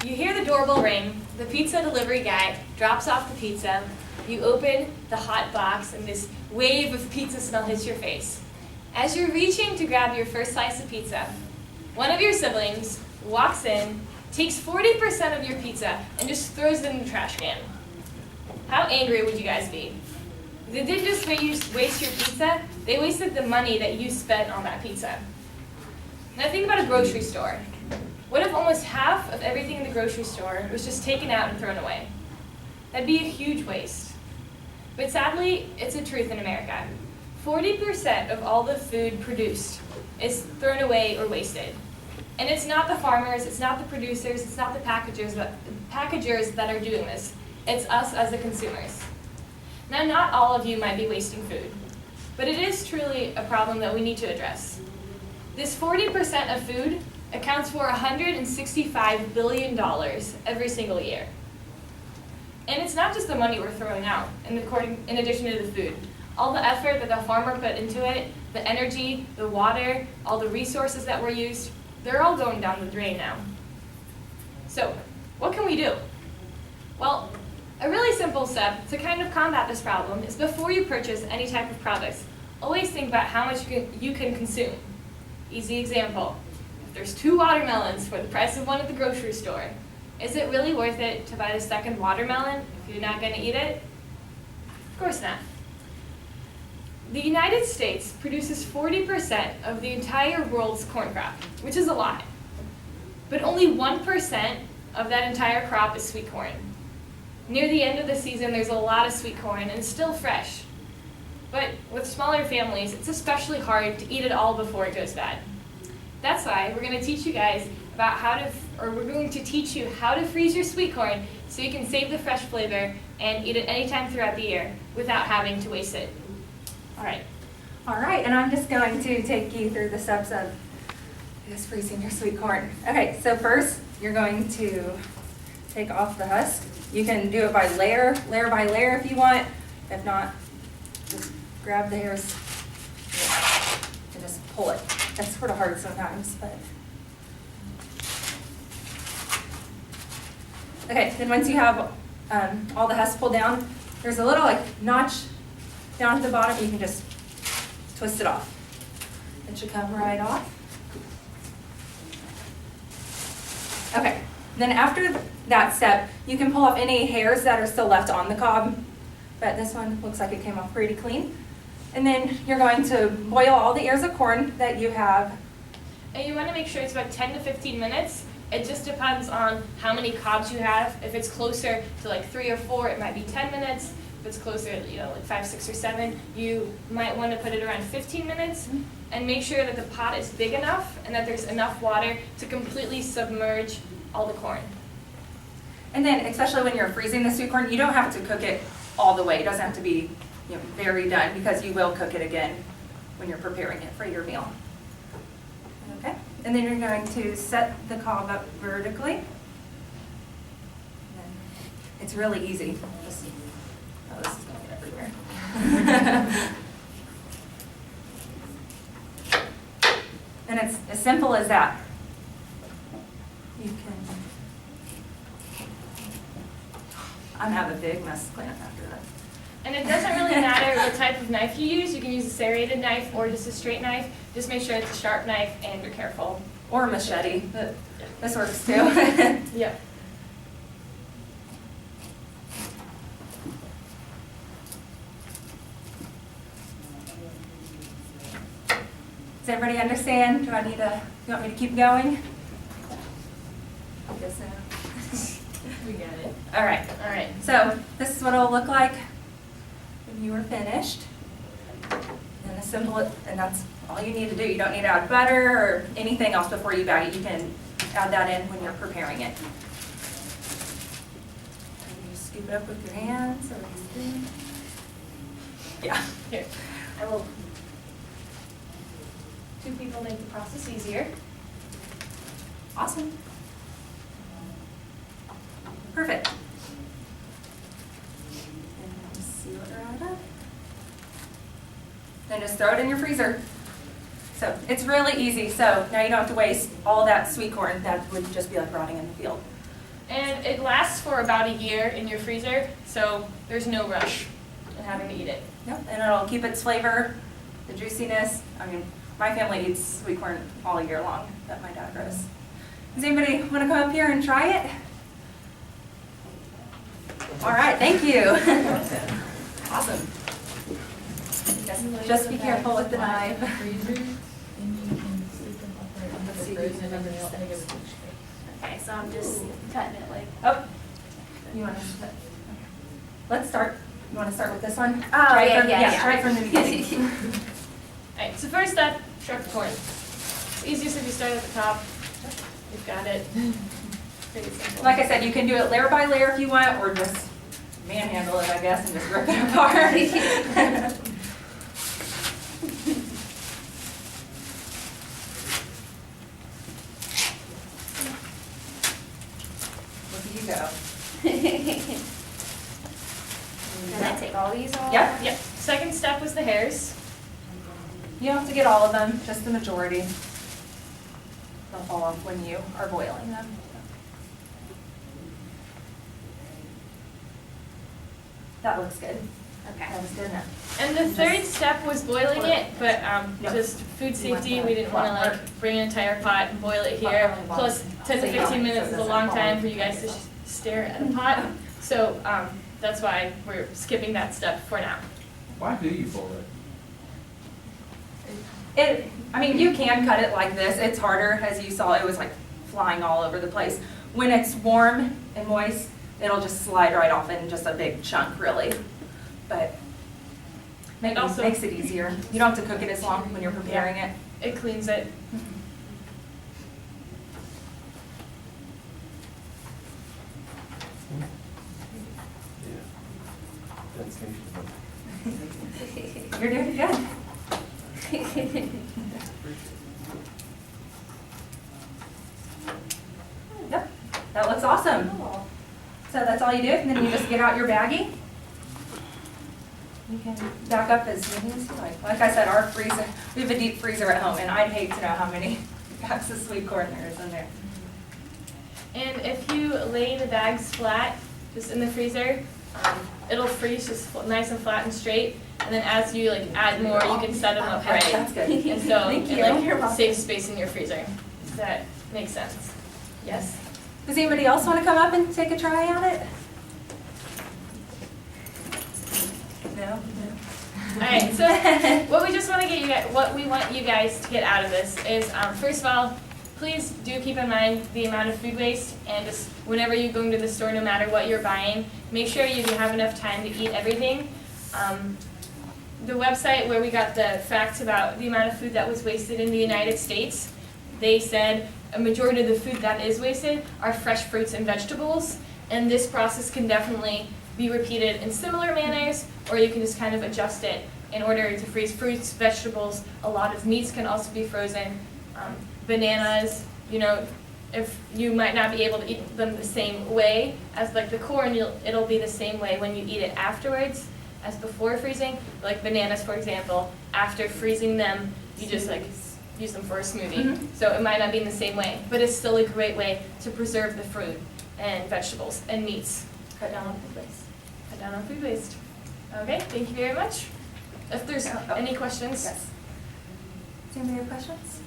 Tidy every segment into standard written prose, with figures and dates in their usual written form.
You hear the doorbell ring, the pizza delivery guy drops off the pizza, you open the hot box, and this wave of pizza smell hits your face. As you're reaching to grab your first slice of pizza, one of your siblings walks in, takes 40% of your pizza, and just throws it in the trash can. How angry would you guys be? They didn't just waste your pizza, they wasted the money that you spent on that pizza. Now think about a grocery store. What if almost half of everything in the grocery store was just taken out and thrown away? That'd be a huge waste. But sadly, it's a truth in America. 40% of all the food produced is thrown away or wasted. And it's not the farmers, it's not the producers, it's not the packagers that are doing this. It's us as the consumers. Now, not all of you might be wasting food, but it is truly a problem that we need to address. This 40% of food accounts for $165 billion every single year. And it's not just the money we're throwing out, in addition to the food. All the effort that the farmer put into it, the energy, the water, all the resources that were used, they're all going down the drain now. So, what can we do? Well, a really simple step to kind of combat this problem is before you purchase any type of products, always think about how much you can consume. Easy example. If there's 2 watermelons for the price of one at the grocery store, is it really worth it to buy the second watermelon if you're not going to eat it? Of course not. The United States produces 40% of the entire world's corn crop, which is a lot. But only 1% of that entire crop is sweet corn. Near the end of the season, there's a lot of sweet corn, and it's still fresh. But with smaller families, it's especially hard to eat it all before it goes bad. That's why we're going to teach you guys about we're going to teach you how to freeze your sweet corn so you can save the fresh flavor and eat it anytime throughout the year without having to waste it. All right, and I'm just going to take you through the steps of just freezing your sweet corn. Okay, so first, you're going to take off the husk. You can do it by layer by layer if you want. If not, just grab the hairs and just pull it. That's sort of hard sometimes, but. Okay, then once you have all the husk pulled down, there's a little notch down at the bottom. You can just twist it off. It should come right off. Okay, then after that step, you can pull off any hairs that are still left on the cob, but this one looks like it came off pretty clean. And then you're going to boil all the ears of corn that you have. And you want to make sure it's about 10 to 15 minutes. It just depends on how many cobs you have. If it's closer to 3 or 4, it might be 10 minutes. If it's closer, 5, 6, or 7, you might want to put it around 15 minutes. And make sure that the pot is big enough and that there's enough water to completely submerge all the corn. And then, especially when you're freezing the sweet corn, you don't have to cook it all the way. It doesn't have to be very done, because you will cook it again when you're preparing it for your meal. Okay, and then you're going to set the cob up vertically. And it's really easy. This is going to get everywhere. And it's as simple as that. You can. I'm gonna have a big mess plant after that. And it doesn't really matter what type of knife you use. You can use a serrated knife or just a straight knife. Just make sure it's a sharp knife and you're careful. Or a machete, but this works too. Yep. Does everybody understand? You want me to keep going? I guess so. We got it. All right. So this is what it'll look like when you are finished. And and that's all you need to do. You don't need to add butter or anything else before you bag it. You can add that in when you're preparing it. And you scoop it up with your hands. Yeah. Here, I will. 2 people make the process easier. Awesome. Perfect. And seal it right up. Then just throw it in your freezer. So it's really easy. So now you don't have to waste all that sweet corn. That would just be like rotting in the field. And it lasts for about a year in your freezer, so there's no rush in having to eat it. Yep, and it'll keep its flavor, the juiciness. I mean, my family eats sweet corn all year long that my dad grows. Does anybody want to come up here and try it? All right, thank you. Awesome. Just be careful with the knife. Okay, so I'm just cutting it like. Oh, you want to? Let's start. You want to start with this one? Oh, Try yeah, from, yeah. Try from the beginning. Alright, so first up, sharp the corn. It's easiest if you start at the top. You've got it. Pretty simple. Like I said, you can do it layer by layer if you want, or just manhandle it, I guess, and just rip it apart. Look at you go. Can I take all these off? Yep. Yep. Second step was the hairs. You don't have to get all of them, just the majority. They'll fall off when you are boiling them. That looks good. Okay. That was good enough. And the third step was boiling it, but Yep. just food You want safety, the we didn't want to hot like bring an entire pot and boil it here. Plus 10 to 15 minutes is a long time for you guys to stare at a pot. So that's why we're skipping that step for now. Why do you boil it? I mean, you can cut it like this. It's harder, as you saw, it was like flying all over the place. When it's warm and moist, it'll just slide right off in just a big chunk, really. But maybe also makes it easier. You don't have to cook it as long when you're preparing it. It cleans it. You're doing good. Yep, that looks awesome. So that's all you do, and then you just get out your baggie. You can back up as many as you like. Like I said, our freezer, we have a deep freezer at home, and I'd hate to know how many packs of sweet corn there is in there. And if you lay the bags flat, just in the freezer, it'll freeze just nice and flat and straight. And then as you like add more, you can set them up right. That's good. And so Thank it you. like saves space in your freezer. Does that make sense? Yes? Does anybody else want to come up and take a try at it? No? Alright, so what we just want to get you guys, what we want you guys to get out of this is, first of all, please do keep in mind the amount of food waste, and just whenever you're going to the store, no matter what you're buying, make sure you have enough time to eat everything. The website where we got the facts about the amount of food that was wasted in the United States, they said a majority of the food that is wasted are fresh fruits and vegetables, and this process can definitely be repeated in similar manners, or you can just kind of adjust it in order to freeze fruits, vegetables. A lot of meats can also be frozen. Bananas, you know, if you might not be able to eat them the same way as like the corn, it'll be the same way when you eat it afterwards as before freezing. Like bananas, for example, after freezing them, you just like use them for a smoothie. Mhm. So it might not be in the same way, but it's still a great way to preserve the fruit and vegetables and meats. Cut down on food waste. Cut down on food waste. Okay, thank you very much. If there's any questions. Yes. Does anybody have questions?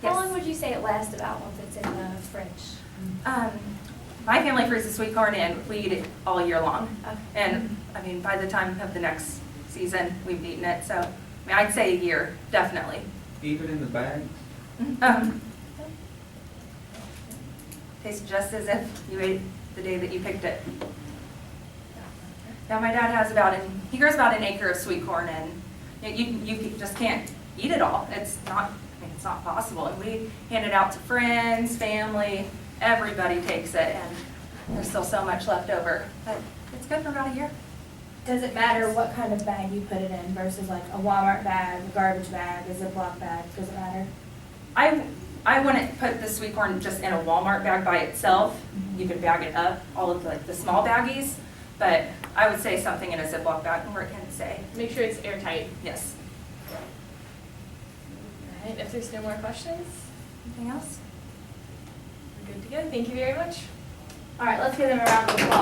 How long would you say it lasts about once it's in the fridge? My family freezes sweet corn and we eat it all year long. Okay. And, I mean, by the time of the next season, we've eaten it, so, I mean, I'd say a year, definitely. Even in the bag? Tastes just as if you ate the day that you picked it. Now, my dad has he grows about an acre of sweet corn, and you just can't eat it all. It's not possible. And we hand it out to friends, family, everybody takes it, and there's still so much left over. But it's good for about a year. Does it matter what kind of bag you put it in versus like a Walmart bag, a garbage bag, a Ziploc bag? Does it matter? I wouldn't put the sweet corn just in a Walmart bag by itself. You could bag it up, all of the small baggies, but I would say something in a Ziploc bag where it can say, Make sure it's airtight. yes. All right, if there's no more questions, Anything else? we're good to Yeah, thank you very much. All right, let's give them a round of applause.